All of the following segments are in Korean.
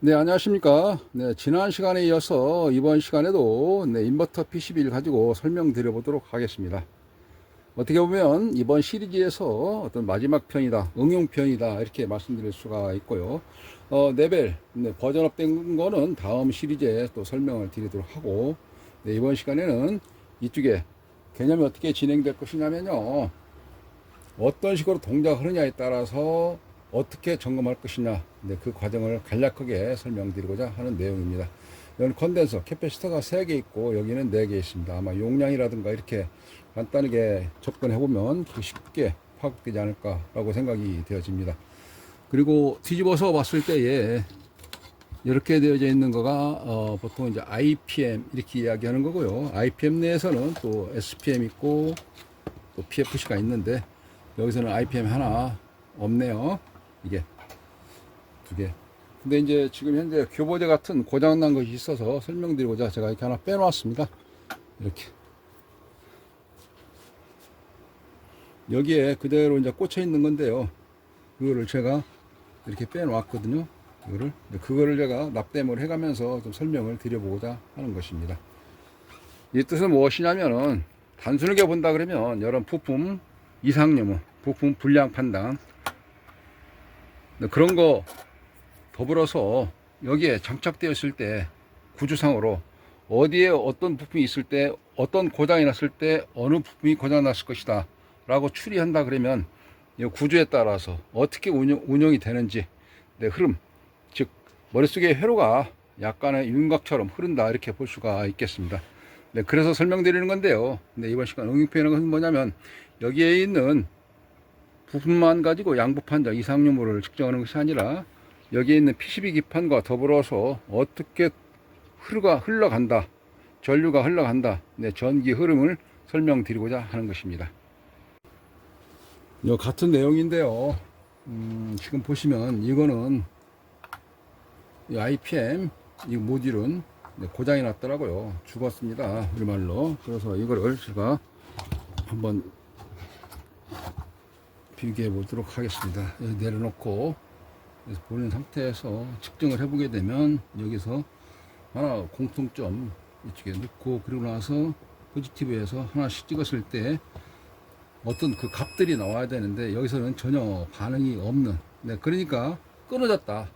네, 안녕하십니까. 네, 지난 시간에 이어서 이번 시간에도 인버터 PCB를 가지고 설명드려 보도록 하겠습니다. 어떻게 보면 이번 시리즈에서 어떤 마지막 편이다, 응용 편이다, 이렇게 말씀드릴 수가 있고요. 레벨, 버전업 된 거는 다음 시리즈에 또 설명을 드리도록 하고, 이번 시간에는 이쪽에 개념이 어떻게 진행될 것이냐면요. 어떤 식으로 동작을 하느냐에 따라서 어떻게 점검할 것이냐, 그 과정을 간략하게 설명드리고자 하는 내용입니다. 여기는 컨덴서, 캐패시터가 3개 있고 여기는 4개 있습니다. 아마 용량이라든가 이렇게 간단하게 접근해보면 쉽게 파악되지 않을까라고 생각이 되어집니다. 그리고 뒤집어서 봤을 때에 이렇게 되어져 있는 거가 보통 이제 IPM 이렇게 이야기하는 거고요. IPM 내에서는 또 SPM 있고 또 PFC가 있는데 여기서는 IPM 하나 없네요. 이게 2개. 근데 이제 지금 현재 교보제 같은 고장난 것이 있어서 설명드리고자 제가 이렇게 하나 빼놓았습니다. 이렇게. 여기에 그대로 이제 꽂혀 있는 건데요. 그거를 제가 이렇게 빼놓았거든요. 그거를 제가 납땜을 해가면서 좀 설명을 드려보고자 하는 것입니다. 이 뜻은 무엇이냐면은 단순하게 본다 그러면 이런 부품 이상 유무, 부품 불량 판단, 그런 거 더불어서 여기에 장착되어 있을 때 구조상으로 어디에 어떤 부품이 있을 때 어떤 고장이 났을 때 어느 부품이 고장 났을 것이다 라고 추리한다 그러면 이 구조에 따라서 어떻게 운영이 되는지 흐름, 즉 머릿속에 회로가 약간의 윤곽처럼 흐른다 이렇게 볼 수가 있겠습니다. 그래서 설명드리는 건데요. 이번 시간 응용표현은 것은 뭐냐면 여기에 있는 부품만 가지고 양부 판정 이상 유무를 측정하는 것이 아니라 여기에 있는 PCB 기판과 더불어서 어떻게 흘러간다, 전류가 흘러간다, 전기 흐름을 설명드리고자 하는 것입니다. 같은 내용인데요. 지금 보시면 이거는 이 IPM 이 모듈은 고장이 났더라고요. 죽었습니다. 우리말로. 그래서 이거를 제가 한번 비교해 보도록 하겠습니다. 여기 내려놓고 보는 상태에서 측정을 해보게 되면 여기서 하나 공통점 이쪽에 넣고 그리고 나서 포지티브에서 하나씩 찍었을 때 어떤 그 값들이 나와야 되는데 여기서는 전혀 반응이 없는, 그러니까 끊어졌다,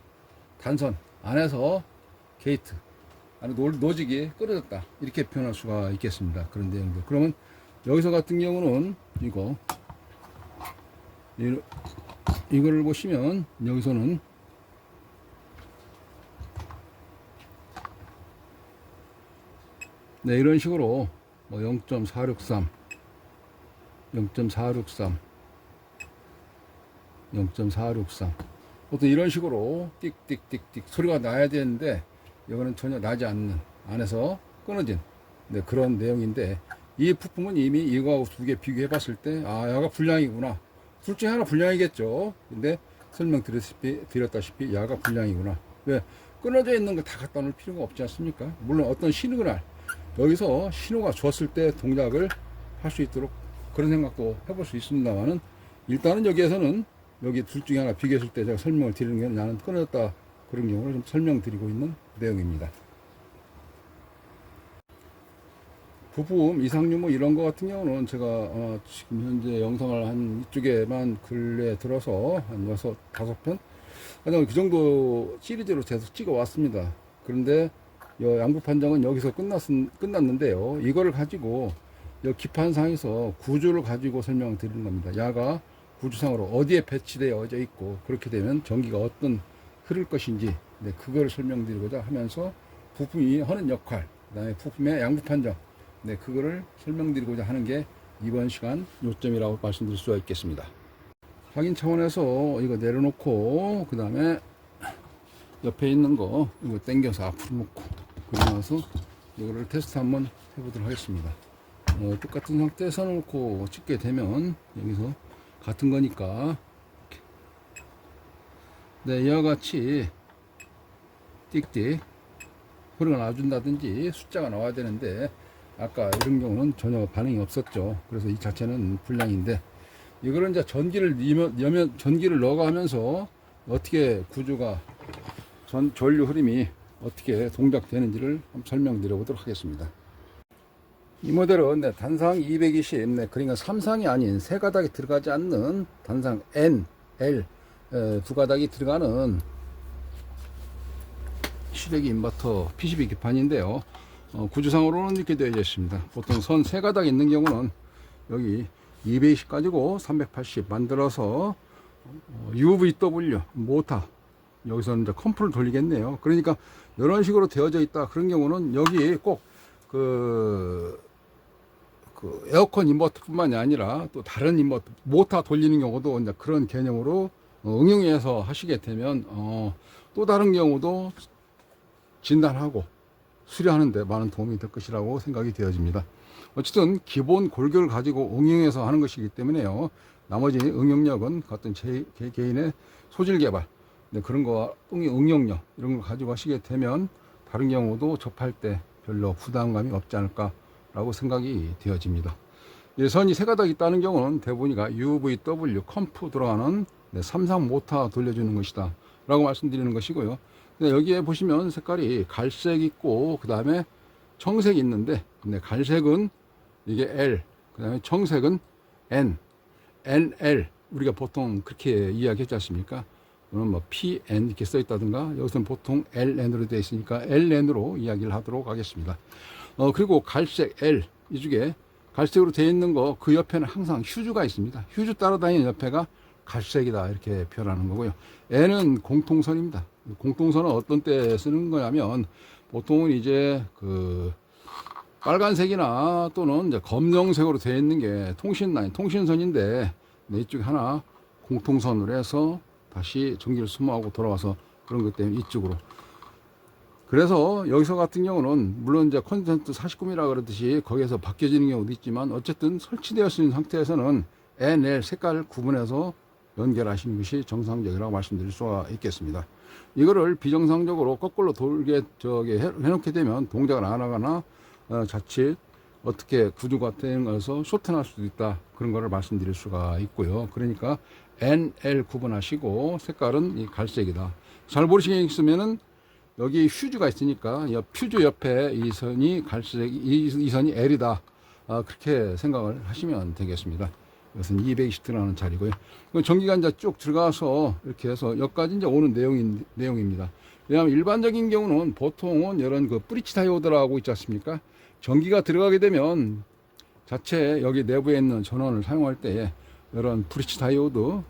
단선 안에서 게이트 안에 노직이 끊어졌다 이렇게 표현할 수가 있겠습니다. 그런 내용들. 그러면 여기서 같은 경우는 이거를 보시면 여기서는 이런 식으로 뭐 0.463 0.463 0.463 보통 이런 식으로 띡띡띡띡 소리가 나야 되는데 이거는 전혀 나지 않는, 안에서 끊어진 그런 내용인데, 이 부품은 이미 이거하고 2개 비교해 봤을 때 야가 불량이구나, 둘 중에 하나 불량이겠죠. 근데 설명드렸다시피 야가 불량이구나. 왜? 끊어져 있는 거 다 갖다 놓을 필요가 없지 않습니까? 물론 어떤 시그널, 여기서 신호가 줬을 때 동작을 할 수 있도록 그런 생각도 해볼 수 있습니다만은, 일단은 여기에서는 여기 둘 중에 하나 비교했을 때 제가 설명을 드리는 게 나는 끊어졌다 그런 경우를 좀 설명드리고 있는 내용입니다. 부품 이상 유무 이런 거 같은 경우는 제가 지금 현재 영상을 한 이쪽에만 근래 들어서 한 6, 5편 그 정도 시리즈로 계속 찍어 왔습니다. 그런데 양부 판정은 여기서 끝났는데요. 이거를 가지고 이 기판상에서 구조를 가지고 설명을 드리는 겁니다. 야가 구조상으로 어디에 배치되어 있고, 그렇게 되면 전기가 어떤 흐를 것인지 그거를 설명드리고자 하면서 부품이 하는 역할, 그 다음에 부품의 양부 판정, 그거를 설명드리고자 하는 게 이번 시간 요점이라고 말씀드릴 수가 있겠습니다. 확인 차원에서 이거 내려놓고 그 다음에 옆에 있는 거 이거 당겨서 앞으로 놓고 그러고 나서 이거를 테스트 한번 해보도록 하겠습니다. 똑같은 상태에서 놓고 찍게 되면 여기서 같은 거니까 이와 같이 띡띡 소리가 나준다든지 숫자가 나와야 되는데 아까 이런 경우는 전혀 반응이 없었죠. 그래서 이 자체는 불량인데, 이거를 이제 전기를 넣어가면서 어떻게 구조가 전류 흐름이 어떻게 동작되는지를 한번 설명드려 보도록 하겠습니다. 이 모델은 단상 220, 그러니까 3상이 아닌 세 가닥이 들어가지 않는 단상 N, L 두 가닥이 들어가는 시래기 인버터 PCB 기판인데요. 구조상으로는 이렇게 되어 있습니다. 보통 선 세 가닥 있는 경우는 여기 220 가지고 380 만들어서 UVW 모터, 여기서는 이제 컴프를 돌리겠네요. 그러니까 이런 식으로 되어져 있다. 그런 경우는 여기 꼭 그 에어컨 인버터 뿐만이 아니라 또 다른 인버터 모터 돌리는 경우도 이제 그런 개념으로 응용해서 하시게 되면 또 다른 경우도 진단하고 수리하는데 많은 도움이 될 것이라고 생각이 되어집니다. 어쨌든 기본 골격을 가지고 응용해서 하는 것이기 때문에요. 나머지 응용력은 어떤 개인의 소질 개발, 그런 거, 응용력 이런 걸 가지고 하시게 되면 다른 경우도 접할 때 별로 부담감이 없지 않을까라고 생각이 되어집니다. 선이 세 가닥 있다는 경우는 대부분이가 UVW 컴프 들어가는 삼상 모터 돌려주는 것이다 라고 말씀드리는 것이고요. 여기에 보시면 색깔이 갈색 있고 그 다음에 청색이 있는데, 갈색은 이게 L, 그 다음에 청색은 N, NL 우리가 보통 그렇게 이야기했지 않습니까? 그러면 뭐 PN 이렇게 써 있다든가, 여기서는 보통 LN으로 되어 있으니까 LN으로 이야기를 하도록 하겠습니다. 그리고 갈색 L, 이 중에 갈색으로 되어 있는 거 그 옆에는 항상 휴즈가 있습니다. 휴즈 따라다니는 옆에가 갈색이다 이렇게 표현하는 거고요. N은 공통선입니다. 공통선은 어떤 때 쓰는 거냐면 보통은 이제 그 빨간색이나 또는 이제 검정색으로 되어 있는 게 통신라인, 통신선인데 이쪽에 하나 공통선으로 해서 다시 전기를 소모하고 돌아와서 그런 것 때문에 이쪽으로. 그래서 여기서 같은 경우는 물론 이제 콘센트 49mm라 그러듯이 거기에서 바뀌어지는 경우도 있지만 어쨌든 설치되어 있는 상태에서는 NL 색깔을 구분해서 연결하시는 것이 정상적이라고 말씀드릴 수가 있겠습니다. 이거를 비정상적으로 거꾸로 돌게 해놓게 되면 동작을 안 하거나 자칫 어떻게 구조 같은 것에서 쇼트 날 수도 있다, 그런 거를 말씀드릴 수가 있고요. 그러니까 NL 구분하시고 색깔은 이 갈색이다. 잘 모르시겠으면은 여기 휴즈가 있으니까 퓨즈 옆에 이 선이 갈색, 이 선이 L이다, 그렇게 생각을 하시면 되겠습니다. 이것은 220 들어가는 자리고요. 전기가 이제 쭉 들어가서 이렇게 해서 여기까지 이제 오는 내용입니다. 왜냐하면 일반적인 경우는 보통은 이런 그 브릿지 다이오드라고 있지 않습니까? 전기가 들어가게 되면 자체 여기 내부에 있는 전원을 사용할 때에 이런 브릿지 다이오드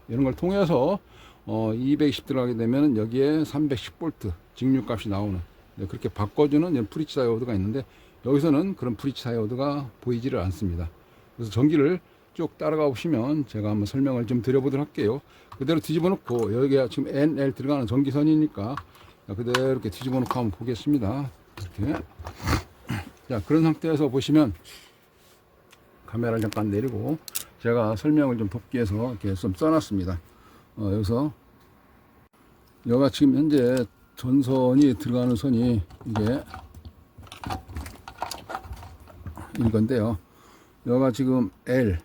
이런 걸 통해서 220 들어가게 되면 여기에 310V 직류값이 나오는, 그렇게 바꿔주는 브릿지 다이오드가 있는데 여기서는 그런 브릿지 다이오드가 보이지를 않습니다. 그래서 전기를 쭉 따라가 보시면 제가 한번 설명을 좀 드려보도록 할게요. 그대로 뒤집어 놓고, 여기가 지금 NL 들어가는 전기선이니까 그대로 이렇게 뒤집어 놓고 한번 보겠습니다. 이렇게. 자, 그런 상태에서 보시면 카메라를 잠깐 내리고 제가 설명을 좀 돕기 위해서 이렇게 좀 써놨습니다. 여기서 여기가 지금 현재 전선이 들어가는 선이 이게 이건데요. 여기가 지금 L,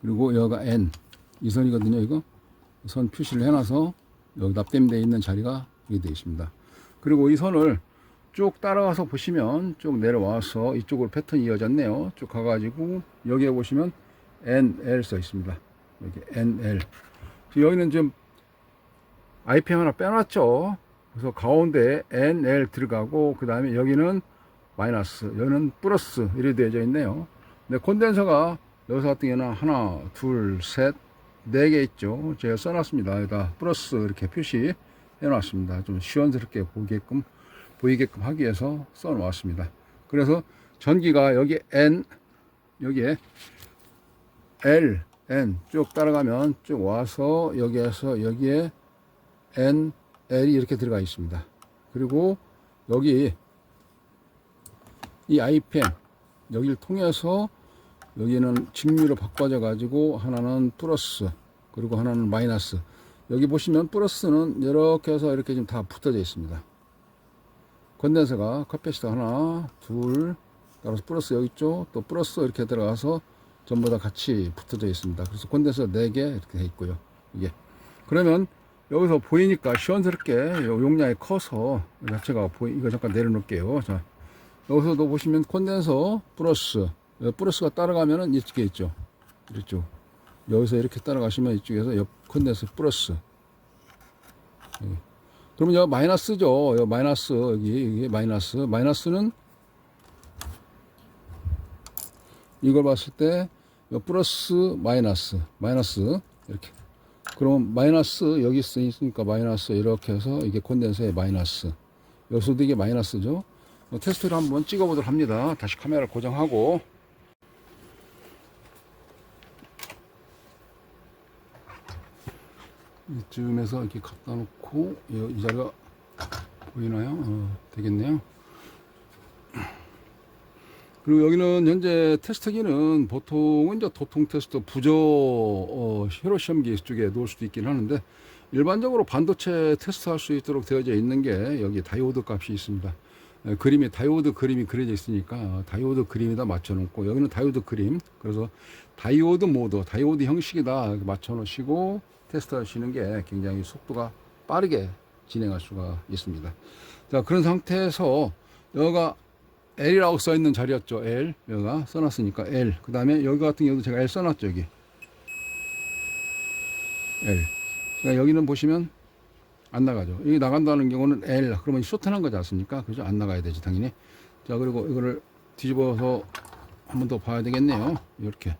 그리고 여기가 N, 이 선이거든요. 이거 선 표시를 해놔서 여기 납땜되어 있는 자리가 이렇게 되어 있습니다. 그리고 이 선을 쭉 따라가서 보시면 쭉 내려와서 이쪽으로 패턴이 이어졌네요. 쭉 가가지고 여기에 보시면 NL 써 있습니다. 여기 NL. 여기는 지금 IPM 하나 빼놨죠. 그래서 가운데 NL 들어가고 그 다음에 여기는 마이너스, 여기는 플러스 이렇게 되어져 있네요. 근데 콘덴서가 여기서 같은 경우는 하나, 둘, 셋, 네 개 있죠. 제가 써놨습니다. 여기다 플러스 이렇게 표시 해놨습니다. 좀 시원스럽게 보이게끔 하기 위해서 써놓았습니다. 그래서 전기가 여기 N, 여기에 L, N 쭉 따라가면 쭉 와서 여기에서 여기에 N, L이 이렇게 들어가 있습니다. 그리고 여기 이 IPM 여기를 통해서 여기는 직류로 바꿔져 가지고 하나는 플러스 그리고 하나는 마이너스. 여기 보시면 플러스는 이렇게 해서 이렇게 지금 다 붙어져 있습니다. 콘덴서가 카패시터 하나, 둘, 따라서 플러스 여기 있죠. 또 플러스 이렇게 들어가서 전부 다 같이 붙어져 있습니다. 그래서 콘덴서 4개 이렇게 돼 있고요. 이게 그러면 여기서 보이니까 시원스럽게 용량이 커서 자체가 이거 잠깐 내려놓을게요. 자, 여기서도 보시면 콘덴서 플러스가 따라가면은 이쪽에 있죠. 이쪽. 여기서 이렇게 따라가시면 이쪽에서 옆 콘덴서 플러스. 그러면 여기 마이너스죠. 여기 마이너스, 이게 마이너스는 이걸 봤을 때 플러스, 마이너스, 이렇게. 그럼 마이너스 여기 있으니까 마이너스 이렇게 해서 이게 콘덴서의 마이너스. 여기서도 이게 마이너스죠. 테스트를 한번 찍어 보도록 합니다. 다시 카메라를 고정하고. 이쯤에서 이렇게 갖다 놓고 이 자리가 보이나요? 되겠네요. 그리고 여기는 현재 테스트기는 보통은 이제 도통 테스트 부저 회로 시험기 쪽에 놓을 수도 있긴 하는데, 일반적으로 반도체 테스트할 수 있도록 되어져 있는 게 여기 다이오드 값이 있습니다. 다이오드 그림이 그려져 있으니까 다이오드 그림에다 맞춰 놓고, 여기는 다이오드 그림, 그래서 다이오드 모드, 다이오드 형식이다 맞춰 놓으시고 테스트 하시는 게 굉장히 속도가 빠르게 진행할 수가 있습니다. 자, 그런 상태에서 여기가 L이라고 써 있는 자리였죠. L. 여기가 써놨으니까 L. 그 다음에 여기 같은 경우도 제가 L 써놨죠. 여기. L. 그러니까 여기는 보시면 안 나가죠. 여기 나간다는 경우는 L. 그러면 쇼트난 거지 않습니까? 그죠? 안 나가야 되지, 당연히. 자, 그리고 이거를 뒤집어서 한 번 더 봐야 되겠네요. 이렇게.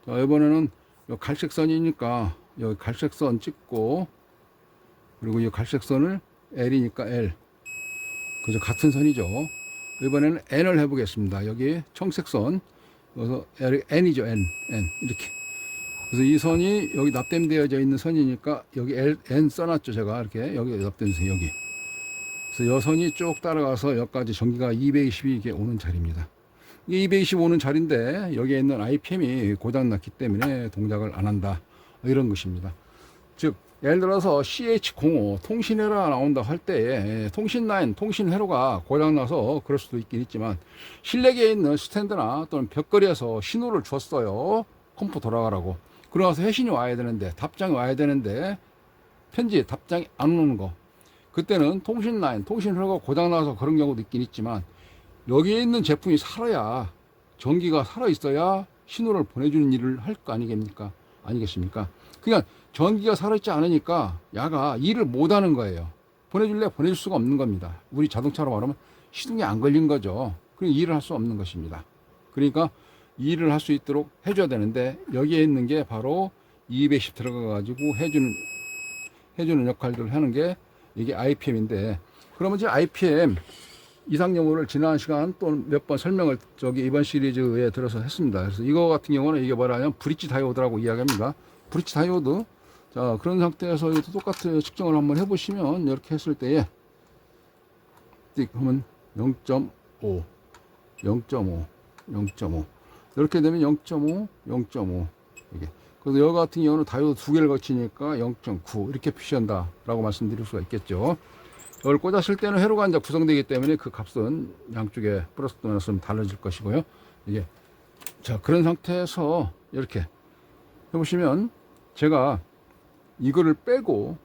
자, 이번에는 이 갈색 선이니까 여기 갈색 선 찍고, 그리고 이 갈색 선을 L이니까 L. 그죠? 같은 선이죠. 이번에는 N을 해보겠습니다. 여기 청색 선, 그래서 N이죠. N. 이렇게. 그래서 이 선이 여기 납땜되어져 있는 선이니까 여기 N 써놨죠. 제가 이렇게. 여기 납땜 선, 여기. 그래서 이 선이 쭉 따라가서 여기까지 전기가 220이 이게 오는 자리입니다. 이게 220 오는 자리인데 여기에 있는 IPM이 고장났기 때문에 동작을 안 한다. 이런 것입니다. 즉, 예를 들어서 CH05 통신회로가 나온다 할 때에 통신라인, 통신회로가 고장나서 그럴 수도 있긴 있지만, 실내기에 있는 스탠드나 또는 벽걸이에서 신호를 줬어요. 컴퓨터 돌아가라고. 그러고서 회신이 와야 되는데, 답장이 와야 되는데, 답장이 안 오는 거. 그때는 통신라인, 통신회로가 고장나서 그런 경우도 있긴 있지만, 여기에 있는 제품이 살아야, 전기가 살아있어야 신호를 보내주는 일을 할 거 아니겠습니까? 그러니까 전기가 살아있지 않으니까 야가 일을 못하는 거예요. 보내줄 수가 없는 겁니다. 우리 자동차로 말하면 시동이 안 걸린 거죠. 그러니까 일을 할 수 없는 것입니다. 그러니까 일을 할 수 있도록 해줘야 되는데, 여기에 있는 게 바로 210 들어가 가지고 해주는 역할들을 하는 게 이게 IPM인데, 그러면 이제 IPM 이상용어를 지난 시간 또 몇 번 설명을 이번 시리즈에 들어서 했습니다. 그래서 이거 같은 경우는 이게 뭐라면 브릿지 다이오드라고 이야기합니다. 브릿지 다이오드. 자, 그런 상태에서 이것도 똑같은 측정을 한번 해보시면, 이렇게 했을 때에 띡 하면 0.5 이렇게 되면 0.5 이게. 그래서 여기 같은 경우는 다이오드 두 개를 거치니까 0.9 이렇게 표시한다 라고 말씀드릴 수가 있겠죠. 이걸 꽂았을 때는 회로가 이제 구성되기 때문에 그 값은 양쪽에 플러스 마이너스는 달라질 것이고요. 이게. 자, 그런 상태에서 이렇게 해보시면, 제가 이거를 빼고,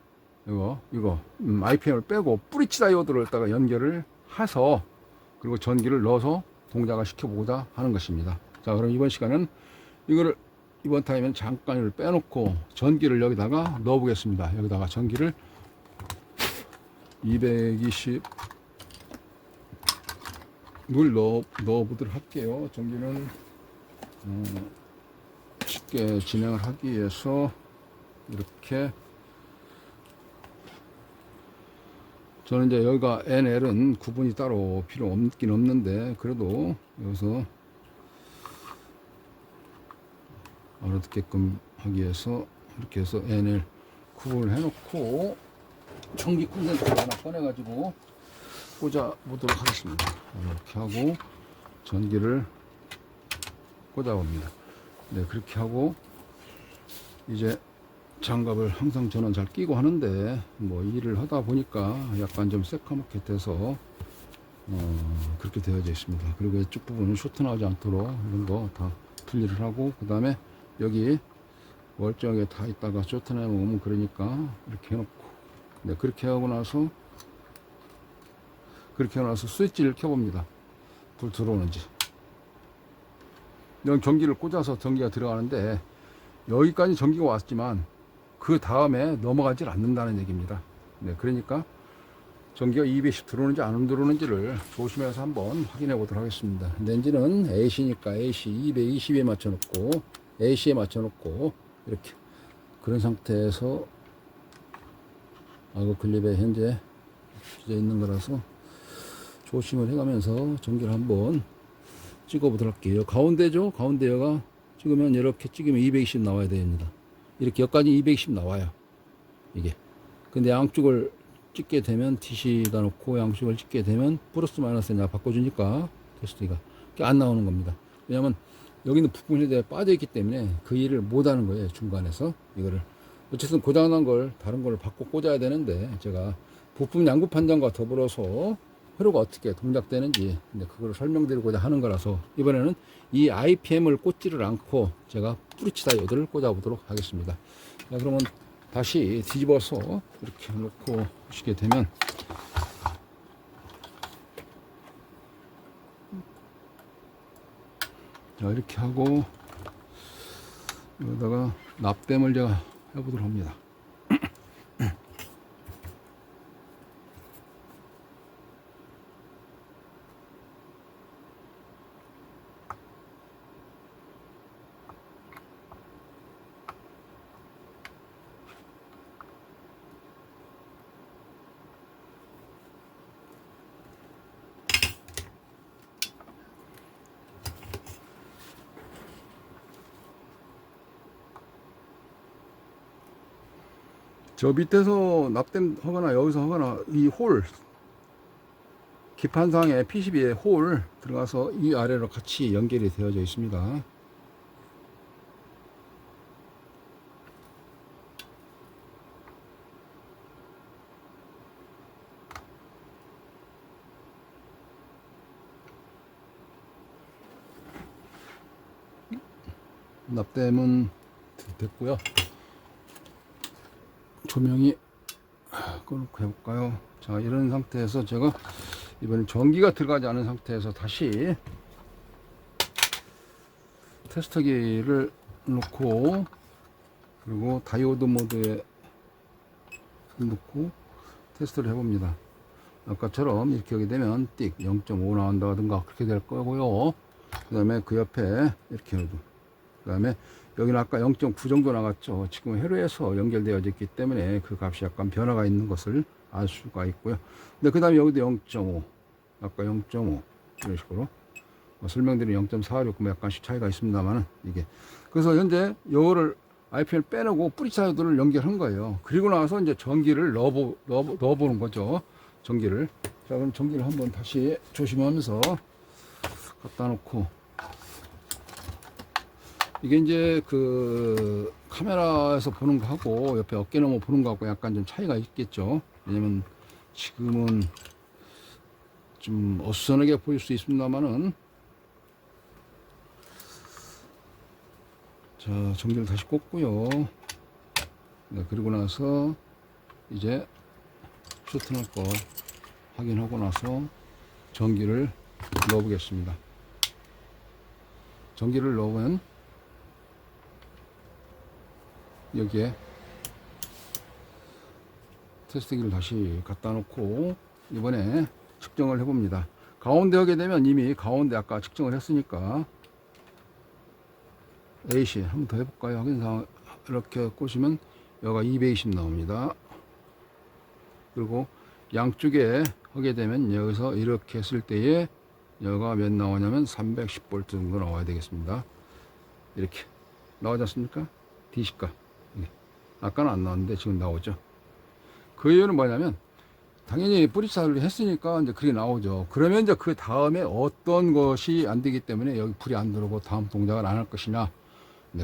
IPM을 빼고 브릿지 다이오드를 갖다가 연결을 해서, 그리고 전기를 넣어서 동작을 시켜보고자 하는 것입니다. 자, 그럼 이번 시간은 이번 타임엔 잠깐 이걸 빼놓고 전기를 여기다가 넣어보겠습니다. 여기다가 전기를 220을 넣어보도록 할게요. 전기는 쉽게 진행을 하기 위해서 이렇게, 저는 이제 여기가 NL은 구분이 따로 필요 없긴 없는데, 그래도 여기서 알아듣게끔 하기 위해서 이렇게 해서 NL 구분을 해놓고 전기 콘센트를 하나 꺼내가지고 꽂아 보도록 하겠습니다. 이렇게 하고 전기를 꽂아 봅니다. 네, 그렇게 하고 이제 장갑을 항상 저는 잘 끼고 하는데, 뭐 일을 하다 보니까 약간 좀 새까맣게 돼서 그렇게 되어져 있습니다. 그리고 이쪽 부분은 쇼트 나지 않도록 이런 거 다 분리를 하고, 그 다음에 여기 멀쩡하게 다 있다가 쇼트 나면 오면 그러니까 이렇게 해놓고, 네, 그렇게 하고 나서 스위치를 켜봅니다. 불 들어오는지. 이런 전기를 꽂아서 전기가 들어가는데, 여기까지 전기가 왔지만 그 다음에 넘어가질 않는다는 얘기입니다. 네, 그러니까 전기가 220 들어오는지 안 들어오는지를 조심해서 한번 확인해 보도록 하겠습니다. 렌즈는 AC니까 AC 220에 맞춰놓고, AC에 맞춰놓고 이렇게 그런 상태에서 아그 클립에 현재 휘져 있는 거라서 조심을 해가면서 전기를 한번 찍어 보도록 할게요. 가운데죠. 가운데가 찍으면 이렇게 찍으면 220 나와야 됩니다. 이렇게 여기까지 220 나와요. 이게. 근데 양쪽을 찍게 되면 DC다 놓고 양쪽을 찍게 되면 플러스 마이너스냐 바꿔주니까 테스트가 안 나오는 겁니다. 왜냐면 여기는 부품이 빠져 있기 때문에 그 일을 못 하는 거예요. 중간에서 이거를 어쨌든 고장난 걸 다른 걸 바꿔 꽂아야 되는데, 제가 부품 양구 판정과 더불어서 회로가 어떻게 동작되는지 그걸 설명드리고자 하는 거라서 이번에는 이 IPM을 꽂지를 않고 제가 브릿지 다이오드를 꽂아 보도록 하겠습니다. 자, 그러면 다시 뒤집어서 이렇게 놓고 보시게 되면, 자, 이렇게 하고 여기다가 납땜을 제가 해보도록 합니다. 저 밑에서 납땜 하거나 여기서 하거나 이 홀 기판상에 PCB에 홀 들어가서 이 아래로 같이 연결이 되어져 있습니다. 납땜은 됐고요. 조명이 꺼놓고 해볼까요? 자, 이런 상태에서 제가 이번엔 전기가 들어가지 않은 상태에서 다시 테스터기를 놓고, 그리고 다이오드 모드에 놓고 테스트를 해봅니다. 아까처럼 이렇게 하게 되면 띡 0.5 나온다든가 그렇게 될 거고요. 그 다음에 그 옆에 이렇게 해도, 그 다음에 여기는 아까 0.9 정도 나갔죠. 지금 회로에서 연결되어 있기 때문에 그 값이 약간 변화가 있는 것을 알 수가 있고요. 근데 그 다음에 여기도 0.5, 아까 0.5 이런 식으로 설명드린 0.46, 약간씩 차이가 있습니다만은 이게, 그래서 현재 요거를 IPM을 빼내고 뿌리차이드를 연결한 거예요. 그리고 나서 이제 전기를 넣어보는 거죠. 전기를. 자, 그럼 전기를 한번 다시 조심하면서 갖다 놓고, 이게 이제 그 카메라에서 보는 거하고 옆에 어깨 너머 보는 거하고 약간 좀 차이가 있겠죠. 왜냐면 지금은 좀 어수선하게 보일 수 있습니다만은, 자, 전기를 다시 꽂고요. 네, 그리고 나서 이제 쇼트널 거 확인하고 나서 전기를 넣어 보겠습니다. 전기를 넣으면 여기에 테스트기를 다시 갖다 놓고 이번에 측정을 해 봅니다. 가운데 하게 되면 이미 가운데 아까 측정을 했으니까 AC 한번 더 해볼까요? 확인상 이렇게 꽂으면 여기가 220 나옵니다. 그리고 양쪽에 하게 되면 여기서 이렇게 했을 때에 여기가 몇 나오냐면 310V 정도 나와야 되겠습니다. 이렇게 나오지 않습니까? DC가 아까는 안 나왔는데 지금 나오죠. 그 이유는 뭐냐면 당연히 뿌리차를 했으니까 이제 그게 나오죠. 그러면 이제 그 다음에 어떤 것이 안 되기 때문에 여기 불이 안 들어오고 다음 동작을 안 할 것이냐,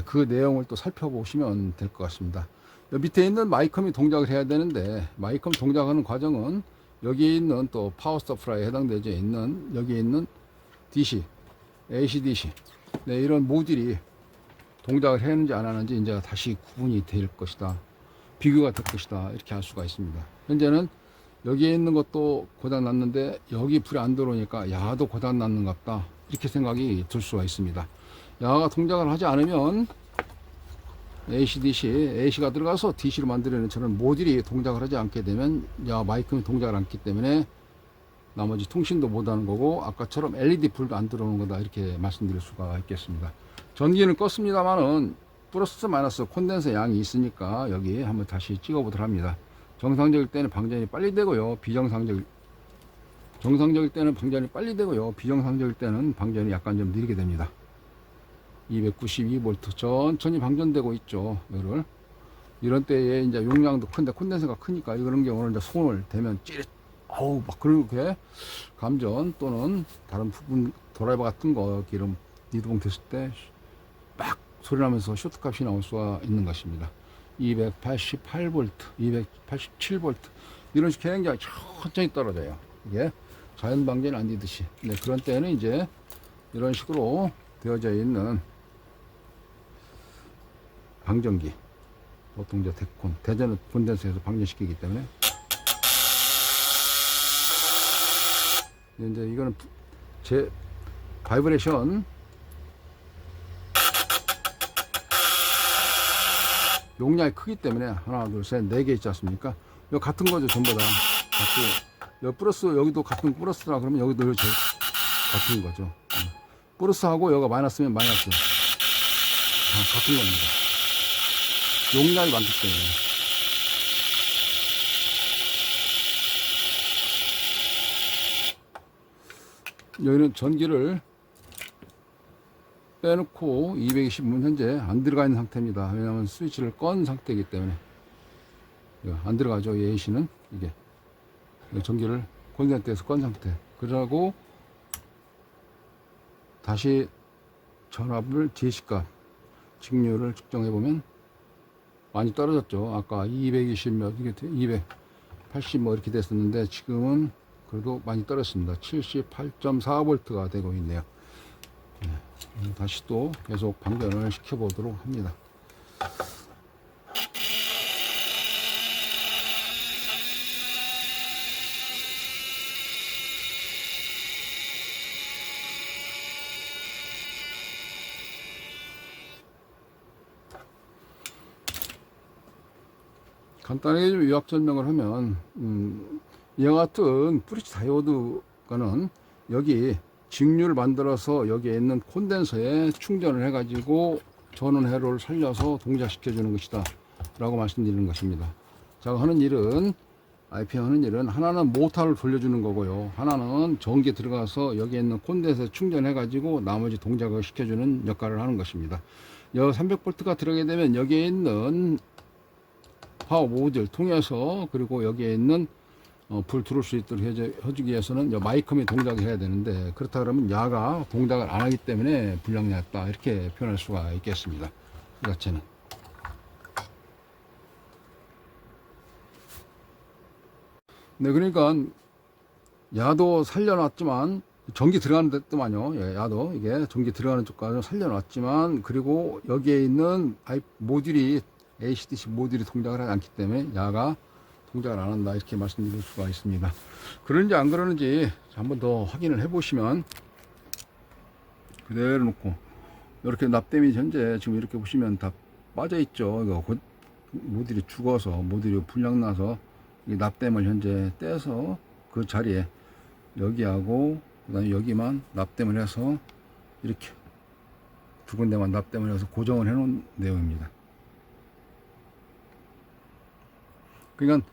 그 내용을 또 살펴보시면 될 것 같습니다. 여기 밑에 있는 마이컴이 동작을 해야 되는데, 마이컴 동작하는 과정은 여기 있는 또 파워 서플라이에 해당되어 있는 여기 있는 DC, AC/DC, 이런 모듈이 동작을 했는지 안 하는지 이제 다시 구분이 될 것이다, 비교가 될 것이다, 이렇게 할 수가 있습니다. 현재는 여기에 있는 것도 고장 났는데 여기 불이 안 들어오니까 야도 고장 났는 것 같다, 이렇게 생각이 들 수가 있습니다. 야가 동작을 하지 않으면 AC가 들어가서 DC로 만들어내는 저런 모듈이 동작을 하지 않게 되면 야 마이크는 동작을 않기 때문에 나머지 통신도 못하는 거고, 아까처럼 LED 불도 안 들어오는 거다, 이렇게 말씀드릴 수가 있겠습니다. 전기는 껐습니다만은 플러스 마이너스 콘덴서 양이 있으니까 여기 한번 다시 찍어 보도록 합니다. 정상적일 때는 방전이 빨리 되고요, 정상적일 때는 방전이 빨리 되고요, 비정상적일 때는 방전이 약간 좀 느리게 됩니다. 292V 천천히 방전되고 있죠. 이거를 이런 때에 이제 용량도 큰데 콘덴서가 크니까 이런 경우는 이제 손을 대면 찌릿, 어우 막 그렇게 감전 또는 다른 부분 드라이버 같은 거 기름 이동 됐을 때 막 소리 나면서 쇼트 값이 나올 수가 있는 것입니다. 288V, 287V 이런 식으로 굉장히 천천히 떨어져요. 이게 자연 방전이 안 되듯이. 네, 그런 때는 이제 이런 식으로 되어져 있는 방전기, 보통 이제 대전은 콘덴서에서 방전시키기 때문에 이제 이거는 제 바이브레이션 용량이 크기 때문에 하나 둘셋 4개 있지 않습니까? 이거 같은 거죠, 전부 다 같고, 여기 플러스, 여기도 같은 플러스라 그러면 여기도 같은 거죠. 플러스하고 여기가 마이너스면 마이너스 같은 겁니다. 용량이 많기 때문에. 여기는 전기를 빼놓고 220분 현재 안 들어가 있는 상태입니다. 왜냐하면 스위치를 건 상태이기 때문에. 안 들어가죠, 이 AC는. 이게 전기를 콘센트에서 건 상태. 그러고 다시 전압을 제시값 직류를 측정해 보면 많이 떨어졌죠. 아까 220 몇, 이게 280 뭐 이렇게 됐었는데 지금은 그래도 많이 떨어졌습니다. 78.4V가 되고 있네요. 네, 다시 또 계속 방전을 시켜보도록 합니다. 간단하게 좀 요약 설명을 하면, 이와 같은 브릿지 다이오드가는 여기 직류를 만들어서 여기에 있는 콘덴서에 충전을 해가지고 전원 회로를 살려서 동작시켜 주는 것이다 라고 말씀드리는 것입니다. 제가 하는 일은, IPM 하는 일은 하나는 모터를 돌려주는 거고요, 하나는 전기에 들어가서 여기에 있는 콘덴서에 충전해가지고 나머지 동작을 시켜주는 역할을 하는 것입니다. 여기 300V가 들어가게 되면 여기에 있는 파워 모듈 통해서, 그리고 여기에 있는 불 들어올 수 있도록 해주기 위해서는 마이컴이 동작을 해야 되는데, 그렇다 그러면 야가 동작을 안 하기 때문에 불량이 났다, 이렇게 표현할 수가 있겠습니다. 이 자체는. 네, 그러니까 야도 살려놨지만 전기 들어가는 데도만요. 예, 야도 이게 전기 들어가는 쪽까지 살려놨지만, 그리고 여기에 있는 모듈이 ACDC 모듈이 동작을 하지 않기 때문에 야가 동작을 안 한다, 이렇게 말씀드릴 수가 있습니다. 그런지 안 그러는지 한번 더 확인을 해 보시면, 그대로 놓고 이렇게 납땜이 현재 지금 이렇게 보시면 다 빠져 있죠. 이거 모듈이 죽어서, 모듈이 불량 나서 이 납땜을 현재 떼서 그 자리에 여기하고 그다음에 여기만 납땜을 해서 이렇게 두 군데만 납땜을 해서 고정을 해 놓은 내용입니다. 그러니까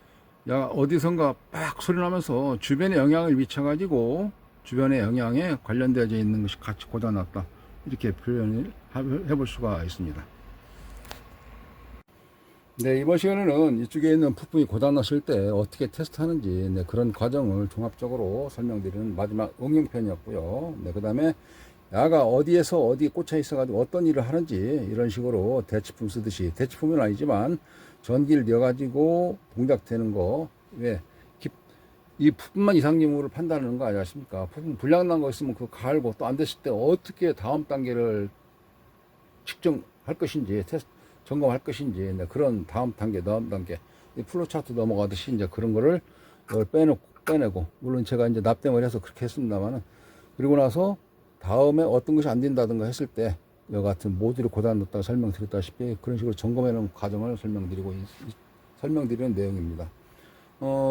야 어디선가 빡 소리 나면서 주변에 영향을 미쳐 가지고 주변의 영향에 관련되어 있는 것이 같이 고장났다, 이렇게 표현을 해볼 수가 있습니다. 네, 이번 시간에는 이쪽에 있는 부품이 고장났을 때 어떻게 테스트하는지, 네, 그런 과정을 종합적으로 설명드리는 마지막 응용편이었고요. 네, 그 다음에 야가 어디에서 어디에 꽂혀 있어 가지고 어떤 일을 하는지, 이런 식으로 대치품 쓰듯이, 대치품은 아니지만 전기를 넣어 가지고 동작되는 거, 왜 이 부품만 이상님으로 판단하는 거 아니겠습니까? 부품 불량 난 거 있으면 그거 갈고, 또 안 됐을 때 어떻게 다음 단계를 측정할 것인지, 테스트 점검할 것인지, 네, 그런 다음 단계 이 플로 차트 넘어가듯이 이제 그런 거를 이걸 빼내고, 물론 제가 이제 납땜을 해서 그렇게 했습니다만은, 그리고 나서 다음에 어떤 것이 안 된다든가 했을 때, 이와 같은 모듈을 고다 놓다가 설명드렸다시피 그런 식으로 점검해 놓은 과정을 설명드리는 내용입니다.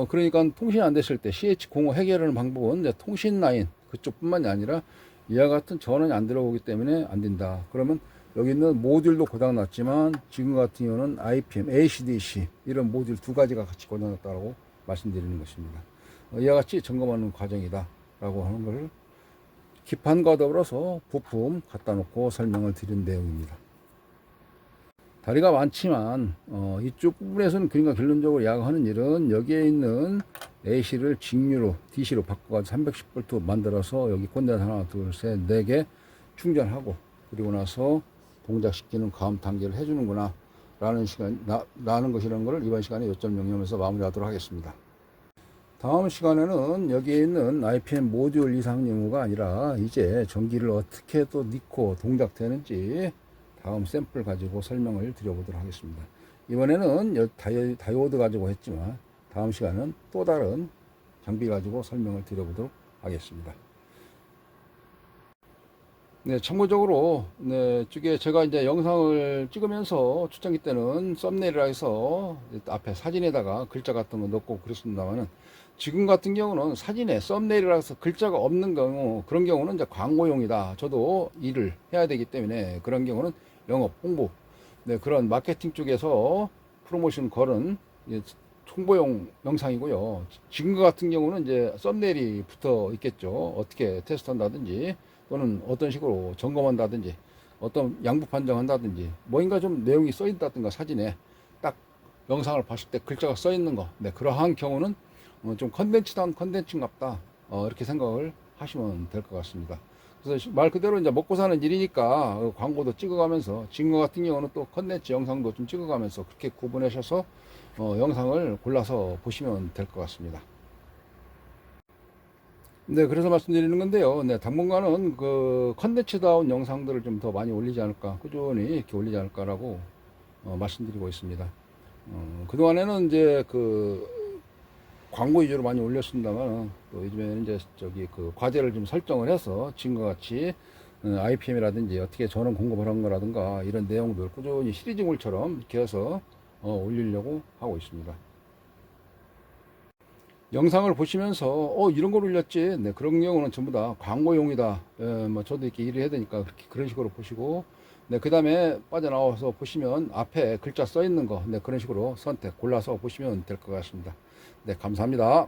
그러니까 통신이 안 됐을 때 CH05 해결하는 방법은 이제 통신 라인 그쪽뿐만이 아니라 이와 같은 전원이 안 들어오기 때문에 안 된다. 그러면 여기 있는 모듈도 고장 났지만 지금 같은 경우는 IPM, ACDC 이런 모듈 두 가지가 같이 고장 났다고 말씀드리는 것입니다. 이와 같이 점검하는 과정이다 라고 하는 것을 기판과 더불어서 부품 갖다 놓고 설명을 드린 내용입니다. 다리가 많지만 이쪽 부분에서는 그러니까 결론적으로 야광하는 일은 여기에 있는 AC를 직류로 DC로 바꿔가지고 310V 만들어서 여기 콘덴서 하나 둘 셋 네 개 충전하고 그리고 나서 동작시키는 다음 단계를 해주는구나 라는 것이라는 것을 이번 시간에 요점 정리하면서 마무리하도록 하겠습니다. 다음 시간에는 여기에 있는 IPM 모듈 이상 연구가 아니라 이제 전기를 어떻게 또 넣고 동작되는지 다음 샘플 가지고 설명을 드려보도록 하겠습니다. 이번에는 다이오드 가지고 했지만 다음 시간은 또 다른 장비 가지고 설명을 드려보도록 하겠습니다. 네, 참고적으로, 네, 제가 이제 영상을 찍으면서 초창기 때는 썸네일이라 해서 앞에 사진에다가 글자 같은 거 넣고 그랬습니다만은 지금 같은 경우는 사진에 썸네일이라 해서 글자가 없는 경우, 그런 경우는 이제 광고용이다. 저도 일을 해야 되기 때문에 그런 경우는 영업, 홍보, 네, 그런 마케팅 쪽에서 프로모션 걸은 홍보용 영상이고요. 지금 같은 경우는 이제 썸네일이 붙어 있겠죠. 어떻게 테스트 한다든지 또는 어떤 식으로 점검한다든지 어떤 양부 판정한다든지 뭔가 좀 내용이 써 있다든가 사진에 딱 영상을 봤을 때 글자가 써 있는 거, 네, 그러한 경우는 좀 컨텐츠다운 컨텐츠인갑다 이렇게 생각을 하시면 될 것 같습니다. 그래서 말 그대로 이제 먹고 사는 일이니까 광고도 찍어가면서 지금 같은 경우는 또 컨텐츠 영상도 좀 찍어가면서 그렇게 구분하셔서 영상을 골라서 보시면 될 것 같습니다. 네, 그래서 말씀드리는 건데요. 네, 당분간은 그 컨텐츠다운 영상들을 좀 더 많이 올리지 않을까, 꾸준히 이렇게 올리지 않을까라고 말씀드리고 있습니다. 그동안에는 이제 그 광고 위주로 많이 올렸습니다만, 또 요즘에는 이제 그 과제를 좀 설정을 해서 지금과 같이 IPM이라든지 어떻게 전원 공급을 한 거라든가 이런 내용들 꾸준히 시리즈물처럼 이렇게 해서 올리려고 하고 있습니다. 영상을 보시면서 이런 걸 올렸지, 네, 그런 경우는 전부 다 광고용이다. 뭐 저도 이렇게 일을 해야 되니까 그런 식으로 보시고, 네, 그 다음에 빠져나와서 보시면 앞에 글자 써 있는 거, 네, 그런 식으로 골라서 보시면 될 것 같습니다. 네, 감사합니다.